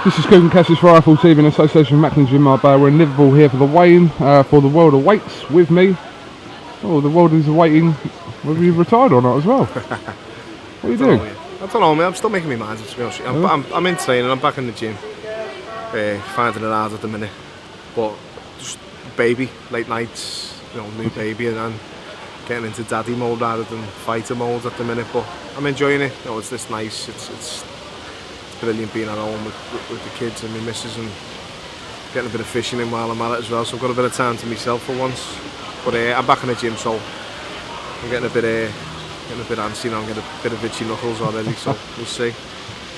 This is Callum for Rifle TV in association with Macklin's in Marbella. We're in Liverpool here for the weigh-in for the World Awaits with me. Oh, the world is awaiting whether you've retired or not as well. What are you doing? I don't know, mate. I'm still making my mind up, to be honest with you. I'm in training, I'm back in the gym. Finding it hard at the minute. But just baby, late nights, new baby, and then getting into daddy mode rather than fighter mode at the minute. But I'm enjoying it. It's this nice. It's brilliant being at home with the kids and my missus and getting a bit of fishing in while I'm at it as well. So I've got a bit of time to myself for once. But I'm back in the gym, so I'm getting a bit antsy now. I'm getting a bit of itchy knuckles already. So we'll see.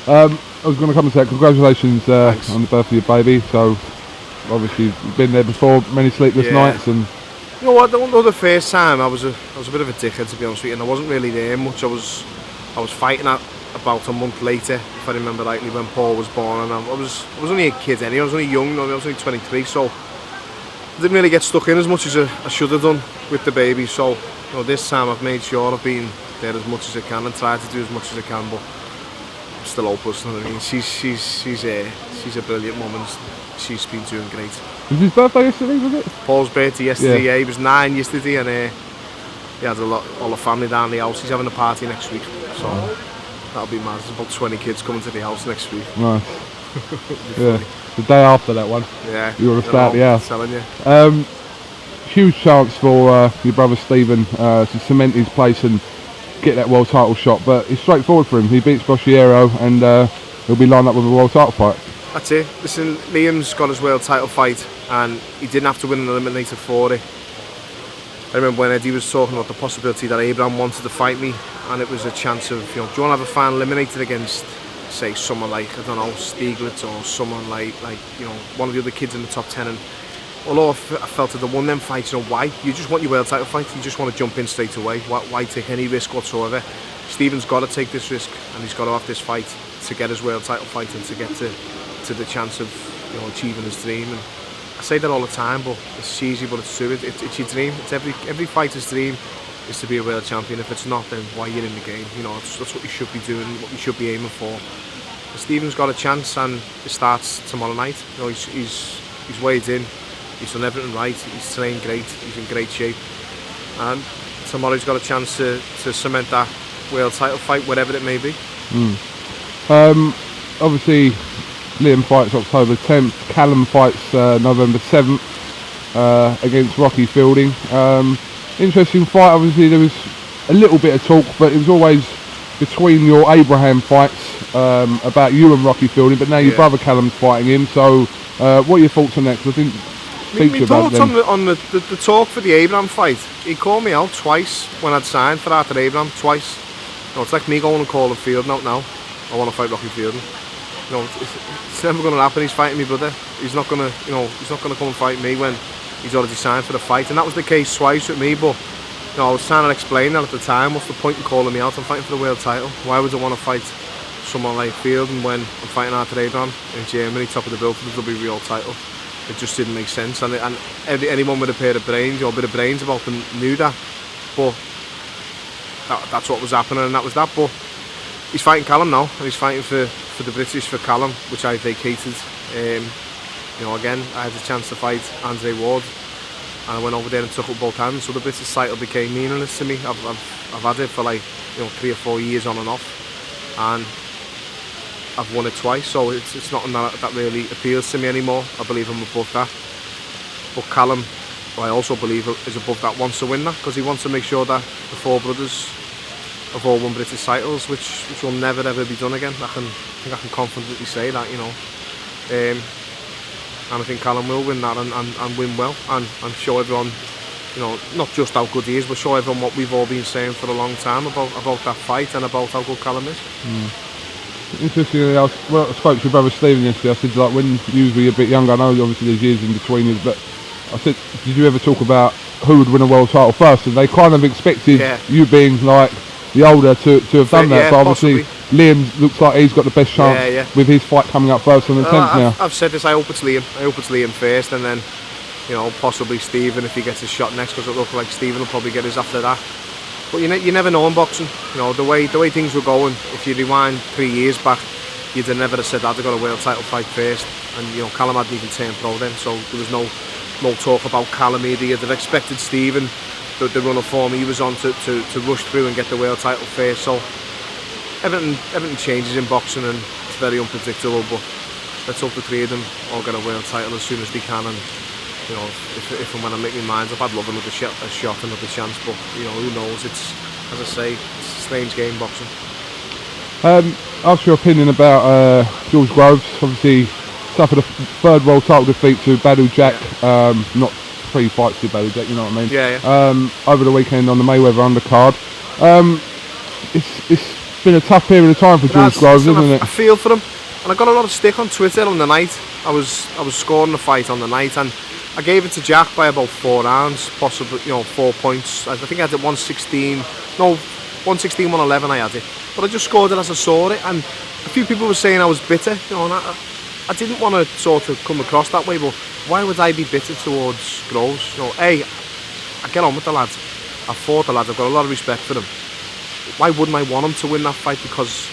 I was going to come and say congratulations on the birth of your baby. So obviously you've been there before, many sleepless nights, and you know what? I don't know, the first time I was a bit of a dickhead, to be honest with you, and I wasn't really there much. I was fighting at about a month later, if I remember rightly, when Paul was born, and I was only a kid anyway. I was only young. I was only 23, so I didn't really get stuck in as much as I should have done with the baby. So this time I've made sure I've been there as much as I can and tried to do as much as I can, but I'm still hopeless. You know what I mean? She's a brilliant mum, and she's been doing great. Was his birthday yesterday, was it? Paul's birthday yesterday, yeah. He was 9 yesterday, and he had all the family down the house. He's having a party next week, so that'll be mad. There's about 20 kids coming to the house next week. Nice. Yeah, the day after that one. Yeah. You want to start the house. I'm telling you. Huge chance for your brother Stephen to cement his place and get that world title shot, but it's straightforward for him. He beats Boshiero and he'll be lined up with a world title fight. That's it. Listen, Liam's got his world title fight and he didn't have to win an eliminator for it. I remember when Eddie was talking about the possibility that Abraham wanted to fight me, and it was a chance of, do you want to have a final eliminator against, say, someone like, I don't know, Stieglitz, or someone like one of the other kids in the top 10. And although I felt that the won them fights, why? You just want your world title fight, you just want to jump in straight away. Why take any risk whatsoever? Stephen's got to take this risk, and he's got to have this fight to get his world title fight and to get to the chance of achieving his dream. And I say that all the time, but it's cheesy, but it's true. It's your dream. It's every fighter's dream is to be a world champion. If it's not, then why you're in the game? That's what you should be doing, what you should be aiming for. But Stephen's got a chance, and it starts tomorrow night. He's weighed in. He's done everything right. He's trained great. He's in great shape. And tomorrow he's got a chance to cement that world title fight, whatever it may be. Obviously, Liam fights October 10th. Callum fights November 7th against Rocky Fielding. Interesting fight. Obviously, there was a little bit of talk, but it was always between your Abraham fights about you and Rocky Fielding. But now your brother Callum's fighting him. So, what are your thoughts on that? Because I think. My thoughts on the talk for the Abraham fight, he called me out twice when I'd signed for Arthur Abraham, twice. It's like me going and calling Fielding out now. I want to fight Rocky Fielding. It's never going to happen. He's fighting me brother. He's not going to, he's not going to come and fight me when he's already signed for the fight. And that was the case twice with me. But I was trying to explain that at the time. What's the point in calling me out? I'm fighting for the world title. Why would I want to fight someone like Fielding when I'm fighting Arthur Abraham in Germany, top of the bill for the WBO title? It just didn't make sense, and anyone with a pair of brains or a bit of brains about them knew that. But that's what was happening, and that was that. But he's fighting Callum now, and he's fighting for the British for Callum, which I vacated. Again, I had the chance to fight Andre Ward, and I went over there and took up both hands. So the British title became meaningless to me. I've had it for 3 or 4 years on and off, and I've won it twice, so it's not that really appeals to me anymore. I believe I'm above that. But Callum, I also believe, is above that, wants to win that, because he wants to make sure that the four brothers have all won British titles, which will never ever be done again. I think I can confidently say that, and I think Callum will win that and win well, and show everyone, not just how good he is, but show everyone what we've all been saying for a long time about that fight and about how good Callum is. Interestingly, I spoke to your brother Stephen yesterday. I said, when you were a bit younger, I know obviously there's years in between you, but I said, did you ever talk about who would win a world title first? And they kind of expected you being like the older to have done that, but obviously possibly. Liam looks like he's got the best chance with his fight coming up first on the 10th now. I've said this, I hope it's Liam. I hope it's Liam first, and then possibly Stephen if he gets his shot next, because it looks like Stephen will probably get his after that. But you never know in boxing. The way things were going. If you rewind 3 years back, you'd have never have said that. They got a world title fight first, and you know Callum hadn't even turned pro then, so there was no talk about Callum either. You'd have expected Stephen, the run of form he was on, to rush through and get the world title first. So everything changes in boxing, and it's very unpredictable. But let's hope the three of them all get a world title as soon as they can. And you know, if and when I make my mind up, I'd love another shot, another chance. But you know, who knows? It's, as I say, it's a strange game, boxing. Ask your opinion about George Groves. Obviously suffered a third world title defeat to Badou Jack. Not 3 fights to Badou Jack, you know what I mean? Yeah. Over the weekend on the Mayweather undercard. It's been a tough period of time for George Groves, isn't it? I feel for him, and I got a lot of stick on Twitter on the night. I was scoring the fight on the night, and I gave it to Jack by about 4 rounds, possibly 4 points. I think I had it 116, 111 I had it, but I just scored it as I saw it. And a few people were saying I was bitter, and I didn't want to sort of come across that way. But why would I be bitter towards Groves? I get on with the lads. I fought the lads. I've got a lot of respect for them. Why wouldn't I want him to win that fight? Because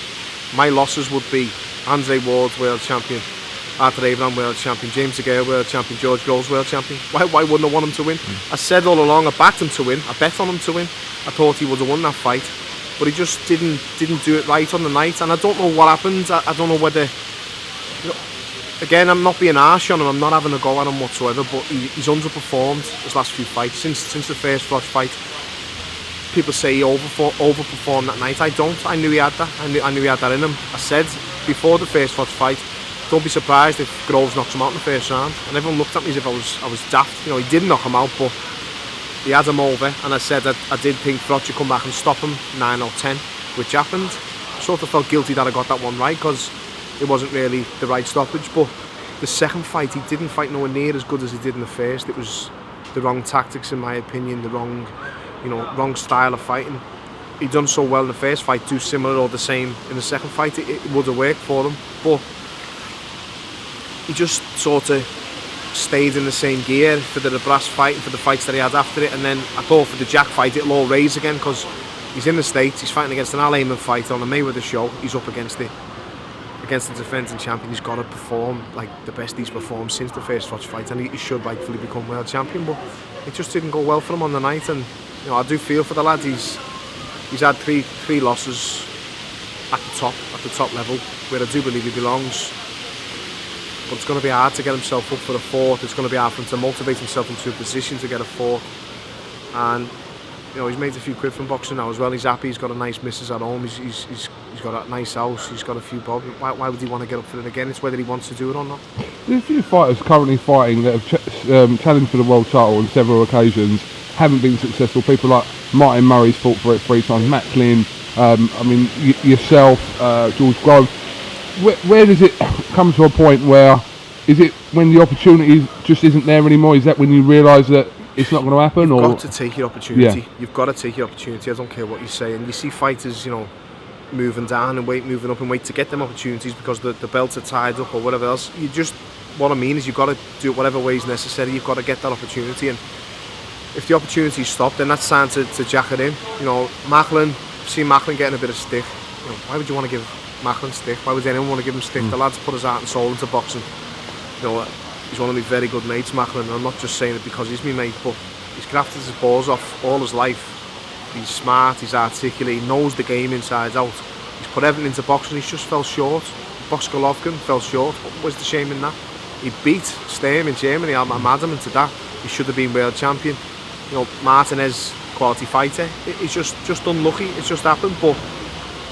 my losses would be Andre Ward, world champion, Arthur Abraham, world champion, James DeGale, world champion, George Groves, world champion. Why wouldn't I want him to win? I said all along I backed him to win. I bet on him to win. I thought he would have won that fight, but he just didn't do it right on the night. And I don't know what happened. I don't know whether. Again, I'm not being harsh on him. I'm not having a go at him whatsoever. But he's underperformed his last few fights since the first Froch fight. People say he overperformed that night. I don't. I knew he had that. I knew he had that in him. I said before the first Froch fight, don't be surprised if Groves knocks him out in the first round. And everyone looked at me as if I was daft. He did knock him out, but he had him over. And I said that I did think Froch would come back and stop him 9 or 10, which happened. I sort of felt guilty that I got that one right, because it wasn't really the right stoppage. But the second fight, he didn't fight nowhere near as good as he did in the first. It was the wrong tactics, in my opinion, the wrong style of fighting. He done so well in the first fight, do similar or the same in the second fight. It would have worked for him, but he just sort of stayed in the same gear for the brass fight and for the fights that he had after it. And then I thought for the Jack fight it'll all raise again, because he's in the States, he's fighting against an Al Haymon fighter on a Mayweather show. He's up against the defending champion. He's got to perform like the best he's performed since the first Froch fight, and he should rightfully become world champion. But it just didn't go well for him on the night. And I do feel for the lad. He's had three losses at the top level, where I do believe he belongs. But it's going to be hard to get himself up for a fourth. It's going to be hard for him to motivate himself into a position to get a fourth. And he's made a few quid from boxing now as well. He's happy. He's got a nice missus at home. He's got a nice house. He's got a few bob. Why would he want to get up for it again? It's whether he wants to do it or not. There's a few fighters currently fighting that have challenged for the world title on several occasions, haven't been successful. People like Martin Murray's fought for it 3 times. Macklin, yourself, George Groves. Where does it come to a point where, is it when the opportunity just isn't there anymore? Is that when you realise that it's not going to happen? You've got to take your opportunity. Yeah. You've got to take your opportunity. I don't care what you say. And you see fighters, moving down and moving up and wait to get them opportunities because the belts are tied up or whatever else. What I mean is you've got to do it whatever way is necessary. You've got to get that opportunity. And if the opportunity's stopped, then that's time to jack it in. Macklin, I've seen Macklin getting a bit of stick. Why would you want to give Macklin stick? Why would anyone want to give him stick? The lad's put his heart and soul into boxing. He's one of my very good mates, Macklin, and I'm not just saying it because he's my mate, but he's grafted his balls off all his life. He's smart, he's articulate, he knows the game inside out. He's put everything into boxing, he's just fell short. Box Golovkin fell short. What was the shame in that? He beat Sturm in Germany. I'm adamant to that. He should have been world champion. Martinez, quality fighter. It's just unlucky. It's just happened, but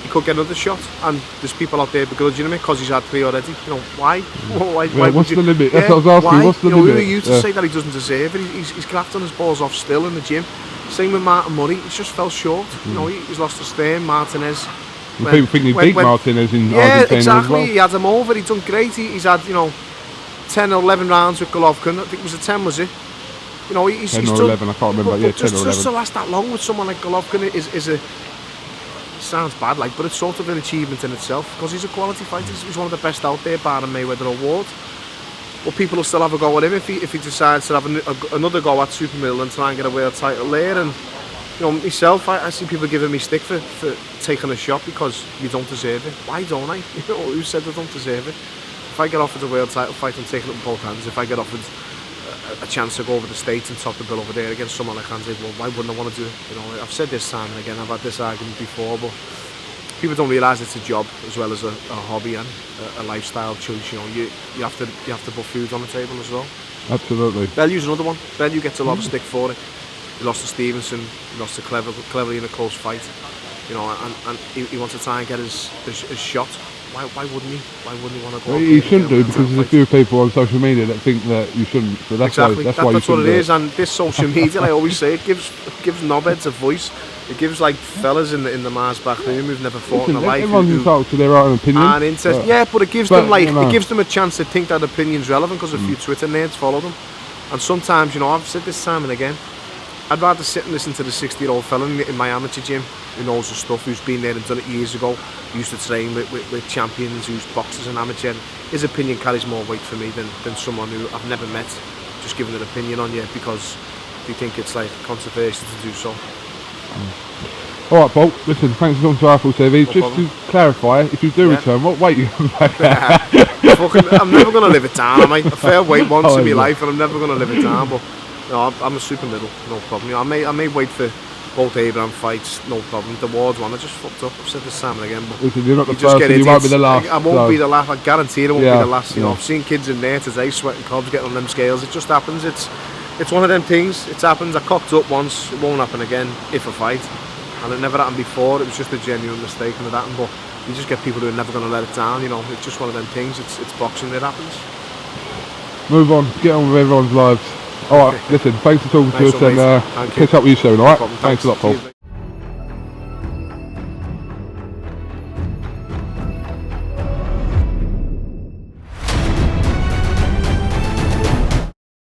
he could get another shot. And there's people out there begrudging him because he's had 3 already. Why? Why what's the limit? Yeah, that's what I was asking. Why? What's the limit? Who are you to say that he doesn't deserve it? He's grafting his balls off still in the gym. Same with Martin Murray. He's just fell short. He's lost to Sturm, Martinez. People think he beat Martinez in Argentina exactly. as well. He had him over. He's done great. He's had 10 or 11 rounds with Golovkin. I think it was a 10, was it? He's 10 or 11, I can't remember. Yeah, 10 or 11. Just to last that long with someone like Golovkin is a... Sounds bad, but it's sort of an achievement in itself because he's a quality fighter. He's one of the best out there, barring Mayweather Award. But people will still have a go at him if he decides to have another go at Super Middle and try and get a world title there. And You know, myself, I see people giving me stick for taking a shot because you don't deserve it. Why don't I? You know, who said I don't deserve it? If I get offered a world title fight, I'm taking it in both hands. If I get offered a chance to go over the States and top the bill over there against someone, I can't say, well, why wouldn't I want to do it? You know, I've said this time and again, I've had this argument before, but people don't realise it's a job as well as a hobby and a lifestyle choice. You know, you have to put food on the table as well. Absolutely. Bellu's another one. Bellew gets a lot of stick for it. He lost to Stevenson, he lost to Cleverly in a close fight. You know, and he wants to try and get his shot. Why wouldn't he? Why wouldn't he want to go? Well, he shouldn't do, because there's a few people on social media that think that you shouldn't. So that's exactly. That's why you that's what shouldn't it do is. And this social media, I always say, it gives knobheads a voice. It gives like fellas in the Mars back room who've never fought in their life. Everyone's entitled to their own opinion. And interest. Yeah, but it gives them you know, it gives them a chance to think that opinion's relevant because a few Twitter nerds follow them. And sometimes, you know, I've said this time and again, I'd rather sit and listen to the 60-year-old fella in my amateur gym who knows the stuff, who's been there and done it years ago, who used to train with champions, who's boxed as an amateur. His opinion carries more weight for me than someone who I've never met, just giving an opinion on you because they think it's like controversial to do so. Alright, Paul, listen, thanks for coming to Apple TV. No Just problem. to clarify, if you do return, what weight are you going back at? I'm never going to live it down. I'm a fair weight once in my yeah. life and I'm never going to live it down, but no, I'm a super middle, no problem. You know, I may wait for both Abraham fights, no problem. The Ward one, I just fucked up. I've said this time and again, but Listen, you're not the you just first get and you won't be idiots. the last. I won't be the last. I guarantee it won't be the last. You know, yeah. I've seen kids in there today sweating cobs, getting on them scales. It just happens. It's one of them things. It's happened. I cocked up once. It won't happen again if I fight. And it never happened before. It was just a genuine mistake and it happened. But you just get people who are never going to let it down. You know, it's just one of them things. It's boxing. It happens. Move on. Get on with everyone's lives. Alright, listen, thanks for talking to us and catch up with you soon, alright? No Thanks a lot, Paul. Cheers, mate.